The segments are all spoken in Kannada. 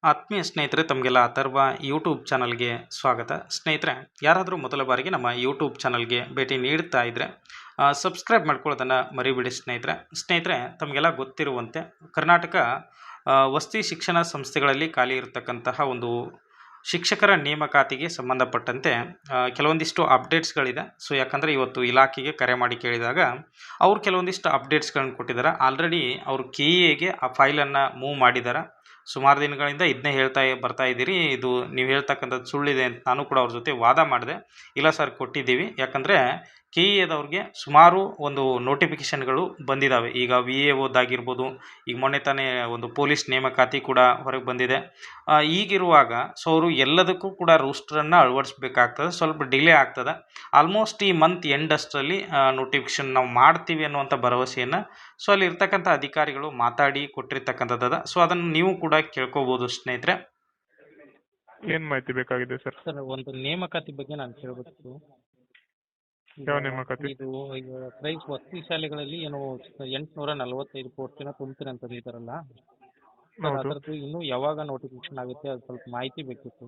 ಆತ್ಮೀಯ ಸ್ನೇಹಿತರೆ, ತಮಗೆಲ್ಲ ಅಥರ್ವ ಯೂಟ್ಯೂಬ್ ಚಾನಲ್ಗೆ ಸ್ವಾಗತ. ಸ್ನೇಹಿತರೆ, ಯಾರಾದರೂ ಮೊದಲ ಬಾರಿಗೆ ನಮ್ಮ ಯೂಟ್ಯೂಬ್ ಚಾನಲ್ಗೆ ಭೇಟಿ ನೀಡ್ತಾ ಇದ್ದರೆ ಸಬ್ಸ್ಕ್ರೈಬ್ ಮಾಡ್ಕೊಳ್ಳೋದನ್ನು ಮರಿಬೇಡಿ ಸ್ನೇಹಿತರೆ, ತಮಗೆಲ್ಲ ಗೊತ್ತಿರುವಂತೆ ಕರ್ನಾಟಕ ವಸತಿ ಶಿಕ್ಷಣ ಸಂಸ್ಥೆಗಳಲ್ಲಿ ಖಾಲಿ ಇರತಕ್ಕಂತಹ ಒಂದು ಶಿಕ್ಷಕರ ನೇಮಕಾತಿಗೆ ಸಂಬಂಧಪಟ್ಟಂತೆ ಕೆಲವೊಂದಿಷ್ಟು ಅಪ್ಡೇಟ್ಸ್ಗಳಿದೆ. ಸೊ ಯಾಕಂದರೆ ಇವತ್ತು ಇಲಾಖೆಗೆ ಕರೆ ಮಾಡಿ ಕೇಳಿದಾಗ ಅವ್ರು ಕೆಲವೊಂದಿಷ್ಟು ಅಪ್ಡೇಟ್ಸ್ಗಳನ್ನ ಕೊಟ್ಟಿದ್ದಾರೆ. ಆಲ್ರೆಡಿ ಅವರು KEAಗೆ ಆ ಫೈಲನ್ನು ಮೂವ್ ಮಾಡಿದ್ದಾರೆ. ಸುಮಾರು ದಿನಗಳಿಂದ ಇದನ್ನೇ ಬರ್ತಾ ಇದ್ದೀರಿ, ಇದು ನೀವು ಹೇಳ್ತಕ್ಕಂಥದ್ದು ಸುಳ್ಳಿದೆ ಅಂತ ನಾನು ಕೂಡ ಅವ್ರ ಜೊತೆ ವಾದ ಮಾಡಿದೆ. ಇಲ್ಲ ಸರ್, ಕೊಟ್ಟಿದ್ದೀವಿ. ಯಾಕಂದರೆ KEAದವ್ರಿಗೆ ಸುಮಾರು ಒಂದು ನೋಟಿಫಿಕೇಷನ್ಗಳು ಬಂದಿದ್ದಾವೆ. ಈಗ VAOದಾಗಿರ್ಬೋದು, ಈಗ ಮೊನ್ನೆ ತಾನೇ ಒಂದು ಪೊಲೀಸ್ ನೇಮಕಾತಿ ಕೂಡ ಹೊರಗೆ ಬಂದಿದೆ. ಈಗಿರುವಾಗ ಸೊ ಅವರು ಎಲ್ಲದಕ್ಕೂ ಕೂಡ ರೂಸ್ಟರನ್ನು ಅಳವಡಿಸ್ಬೇಕಾಗ್ತದೆ. ಸ್ವಲ್ಪ ಡಿಲೇ ಆಗ್ತದೆ. ಆಲ್ಮೋಸ್ಟ್ ಈ ಮಂತ್ ಎಂಡ್ ಅಷ್ಟರಲ್ಲಿ ನೋಟಿಫಿಕೇಷನ್ ನಾವು ಮಾಡ್ತೀವಿ ಅನ್ನುವಂಥ ಭರವಸೆಯನ್ನು ಸೊ ಅಲ್ಲಿ ಇರ್ತಕ್ಕಂಥ ಅಧಿಕಾರಿಗಳು ಮಾತಾಡಿ ಕೊಟ್ಟಿರ್ತಕ್ಕಂಥದ್ದು. ಸೊ ಅದನ್ನು ನೀವು ಕೂಡ ಕೇಳ್ಕೋಬೋದು ಸ್ನೇಹಿತರೆ. ಏನ್ ಮಾಹಿತಿ ಬೇಕಾಗಿದೆ ಸರ್? ಸರ್, ಒಂದು ನೇಮಕಾತಿ ಬಗ್ಗೆ ನಾನು ಕೇಳಬೇಕು. ಯಾವ ನೇಮಕಾತಿ? ಇದು ಈಗ ಪ್ರೈಸ್ ವಸತಿ ಶಾಲೆಗಳಲ್ಲಿ ಏನು 845 ಪೋಸ್ಟಿನ ತುಂಬ್ತೀನಿ ಅಂತ ಹೇಳಿದಾರಲ್ಲ, ಅದರದ್ದು ಇನ್ನೂ ಯಾವಾಗ ನೋಟಿಫಿಕೇಶನ್ ಆಗುತ್ತೆ, ಅದು ಸ್ವಲ್ಪ ಮಾಹಿತಿ ಬೇಕಿತ್ತು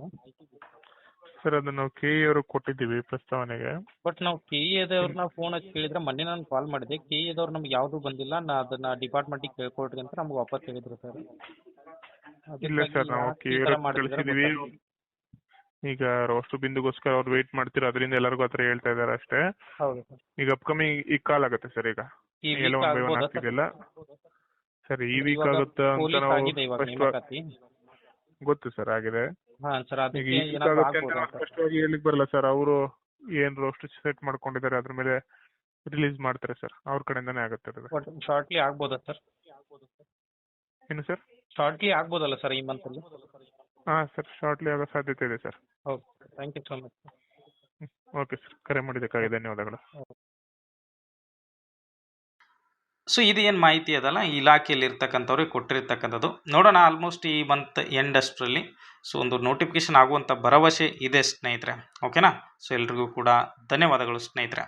ಸರ್. ಅದನ್ನ ನಾವು KE ಅವ್ರಿಗೆ ಕೊಟ್ಟಿದ್ದೀವಿ ಪ್ರಸ್ತಾವನೆಗೆ. ಬಟ್ ನಾವು KEAದವ್ರನ್ನ ಫೋನ್ ಹಚ್ಚಿ ಕೇಳಿದ್ರೆ, ಮೊನ್ನೆ ನಾನು ಕಾಲ್ ಮಾಡಿದೆ, KEAದವ್ರು ನಮ್ಗೆ ಯಾವುದು ಬಂದಿಲ್ಲ, ಅದನ್ನ ಡಿಪಾರ್ಟ್ಮೆಂಟಿಗೆ ಕೇಳ್ಕೊಳ್ರಿ ಅಂತ ನಮ್ಗೆ ವಾಪಸ್ ಹೇಳಿದ್ರು ಸರ್. ಇಲ್ಲ ಸರ್, ನಾವು KE ಕಳಿಸಿದೀವಿ. ಈಗ ರೋಸ್ಟರ್ ಬಿಂದುಗೋಸ್ಕರ ಅವ್ರು ವೇಟ್ ಮಾಡ್ತಿರೋ, ಅದರಿಂದ ಎಲ್ಲರಿಗೂ ಹತ್ರ ಹೇಳ್ತಾ ಇದಾರೆ ಅಷ್ಟೇ. ಹೌದು ಸರ್. ಈಗ ಅಪ್ಕಮಿಂಗ್ ಈಗ ಕಾಲ್ ಆಗುತ್ತೆ ಸರ್. ಈಗ ಎಲ್ಲ ಒನ್ ಬೈ ಒನ್ ಆಗ್ತಿದೆಯಲ್ಲ ಸರ್. ಈ ವೀಕ್ ಆಗುತ್ತೆ ಅಂತ ನಾವು ಗೊತ್ತು ಸರ್, ಆಗಿದೆ. ಈಗ ಈ ವೀಕ್ ಆಗುತ್ತೆ ಅಂತ ನಾವು ಸ್ಪಷ್ಟವಾಗಿ ಹೇಳಿಕ್ ಬರಲ್ಲ ಸರ್. ಅವರು ಏನ್ ರೋಸ್ಟರ್ ಸೆಟ್ ಮಾಡ್ಕೊಂಡಿದ್ದಾರೆ ಅದ್ರ ಮೇಲೆ ರಿಲೀಸ್ ಮಾಡ್ತಾರೆ ಸರ್. ಅವ್ರ ಕಡೆಯಿಂದಾನೇ ಆಗುತ್ತೆ. ಶಾರ್ಟ್ಲಿ ಆಗ್ಬೋದಾ ಸರ್? ಏನು ಸರ್? ಶಾರ್ಟ್ಲಿ ಆಗ್ಬೋದಲ್ಲ ಸರ್ ಈ ಮಂತ್ ಅಲ್ಲಿ? ಹಾಂ ಸರ್, ಶಾರ್ಟ್ಲಿ ಆಗೋ ಸಾಧ್ಯತೆ ಇದೆ sir. Okay, thank you so much. Okay sir, ಕರೆ ಮಾಡಿದ್ದಕ್ಕಾಗಿ ಧನ್ಯವಾದಗಳು. ಸೊ ಇದು ಏನು ಮಾಹಿತಿ ಅದಲ್ಲ, ಇಲಾಖೆಯಲ್ಲಿ ಇರ್ತಕ್ಕಂಥವ್ರಿಗೆ ಕೊಟ್ಟಿರ್ತಕ್ಕಂಥದ್ದು. ನೋಡೋಣ, ಆಲ್ಮೋಸ್ಟ್ ಈ ಮಂತ್ ಎಂಡ್ ಅಷ್ಟರಲ್ಲಿ ಸೊ ಒಂದು ನೋಟಿಫಿಕೇಶನ್ ಆಗುವಂಥ ಭರವಸೆ ಇದೆ ಸ್ನೇಹಿತರೆ. ಓಕೆನಾ? ಸೊ ಎಲ್ರಿಗೂ ಕೂಡ ಧನ್ಯವಾದಗಳು ಸ್ನೇಹಿತರೆ.